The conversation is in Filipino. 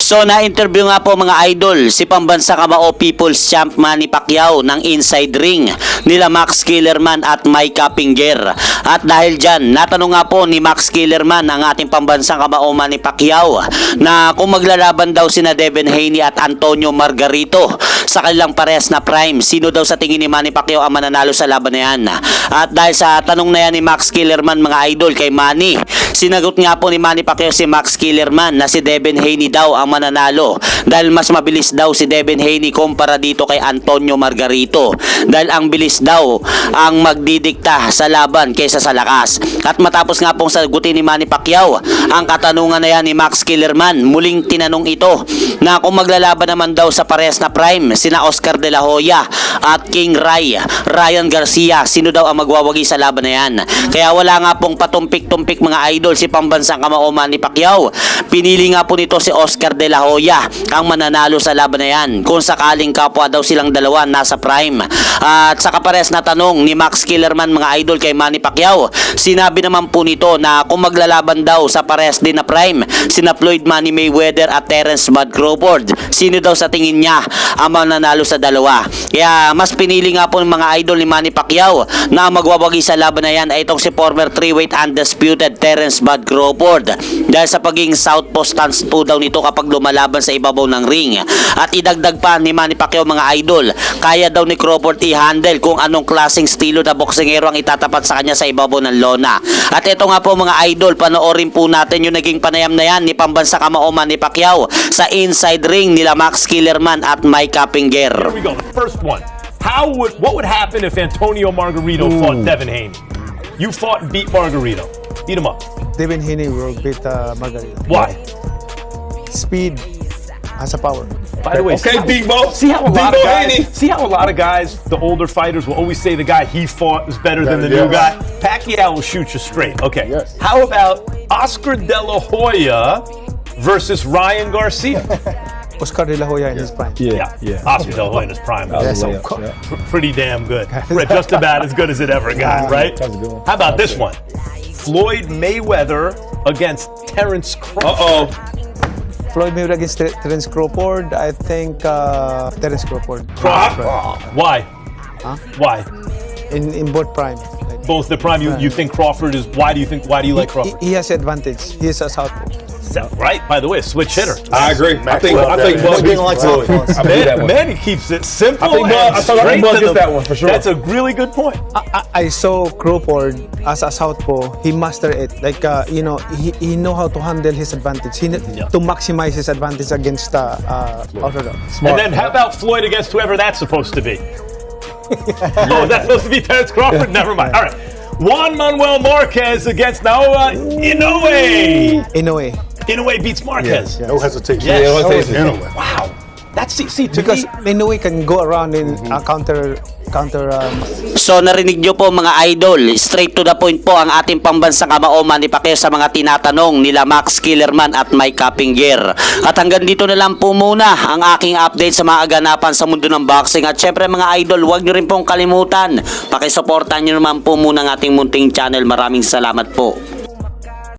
So na-interview nga po mga idol si pambansa kamao People's Champ Manny Pacquiao ng Inside Ring nila Max Kellerman at Mike Kappinger. At dahil dyan, natanong nga po ni Max Kellerman ang ating pambansang kamao Manny Pacquiao na kung maglalaban daw sina Devin Haney at Antonio Margarito sa kanilang parehas na prime, sino daw sa tingin ni Manny Pacquiao ang mananalo sa laban na yan. At dahil sa tanong na yan ni Max Kellerman mga idol kay Manny, sinagot nga po ni Manny Pacquiao si Max Kellerman na si Devin Haney daw ang mananalo dahil mas mabilis daw si Devin Haney kumpara dito kay Antonio Margarito dahil ang bilis daw ang magdidikta sa laban kaysa sa lakas. At matapos nga pong sagutin ni Manny Pacquiao ang katanungan na yan ni Max Kellerman, muling tinanong ito na kung maglalaban naman daw sa parehas na prime sina Oscar De La Hoya at King Ryan Garcia, sino daw ang magwawagi sa laban na yan. Kaya wala nga pong patumpik-tumpik mga idol si pambansang kamao Manny Pacquiao. Pinili nga po nito si Oscar De La Hoya ang mananalo sa laban na yan kung sakaling kapwa daw silang dalawa nasa prime. At sa kapares na tanong ni Max Kellerman mga idol kay Manny Pacquiao, sinabi naman po nito na kung maglalaban daw sa pares din na prime sina Floyd Money Mayweather at Terence Bud Crawford, sino daw sa tingin niya ang mananalo sa dalawa. Kaya mas pinili nga po ng mga idol ni Manny Pacquiao na magwawagi sa laban na yan ay itong si former 3-weight undisputed Terence Bud Crawford dahil sa pagiging southpaw stance po daw nito kapag lumalaban sa ibabaw ng ring. At idagdag pa ni Manny Pacquiao mga idol, kaya daw ni Crawford i-handle kung anong klaseng estilo na boksingero ang itatapat sa kanya sa ibabaw ng lona. At ito nga po mga idol, panoorin po natin yung naging panayam na yan ni pambansa kamao Manny Pacquiao sa Inside Ring nila Max Kellerman at Mike Kappinger. Here we go. The first one. What would happen if Antonio Margarito fought Devin Haney? You fought and beat Margarito. Beat him up. Devin Haney will beat Margarito. Why? Speed has a power. By the way, Okay, Big Bo. see how a Big lot Bo of guys, Haney. see how a lot of guys, the older fighters, will always say the guy he fought is better than the new Yes. guy. Pacquiao will shoot you straight. Okay. Yes. How about Oscar De La Hoya versus Ryan Garcia? Oscar De La Hoya in his prime. Oscar De La Hoya in his prime. Yes, Yeah, of course. Pretty damn good. Just about as good as it ever got, right? That's a good one. How about this one? Floyd Mayweather against Terence Crawford. Floyd Mayweather against Terence Crawford. I think Terence Crawford. Why? Huh? Why? In both prime. Like, Both the prime. You think Crawford is? Why do you like Crawford? he has advantage. He is a southpaw. Right. By the way, a switch hitter. I agree. I think Bud beats Floyd. I believe that one. Man, he keeps it simple. I think Bud- and I thought straight Bud to gets the- that one for sure. That's a really good point. I saw Crawford as a southpaw. He mastered it. Like he know how to handle his advantage. To maximize his advantage against orthodox. And then how about Floyd against whoever that's supposed to be? Oh, that's supposed to be Terence Crawford? Never mind. All right. Juan Manuel Marquez against Naoya Inoue. In a way, Inoue beats Marquez. Yes. No hesitation. Yes. No hesitation. Wow. That's see to because me. Inoue can go around in counter. So narinig nyo po mga idol, straight to the point po ang ating pambansang kamao Manny Pacquiao sa mga tinatanong nila Max Kellerman at Mike Kappinger. At hanggang dito na lang po muna ang aking update sa mga aganapan sa mundo ng boxing. At syempre mga idol, huwag nyo rin pong kalimutan, pakisuportahan nyo naman po muna ang ating munting channel. Maraming salamat po.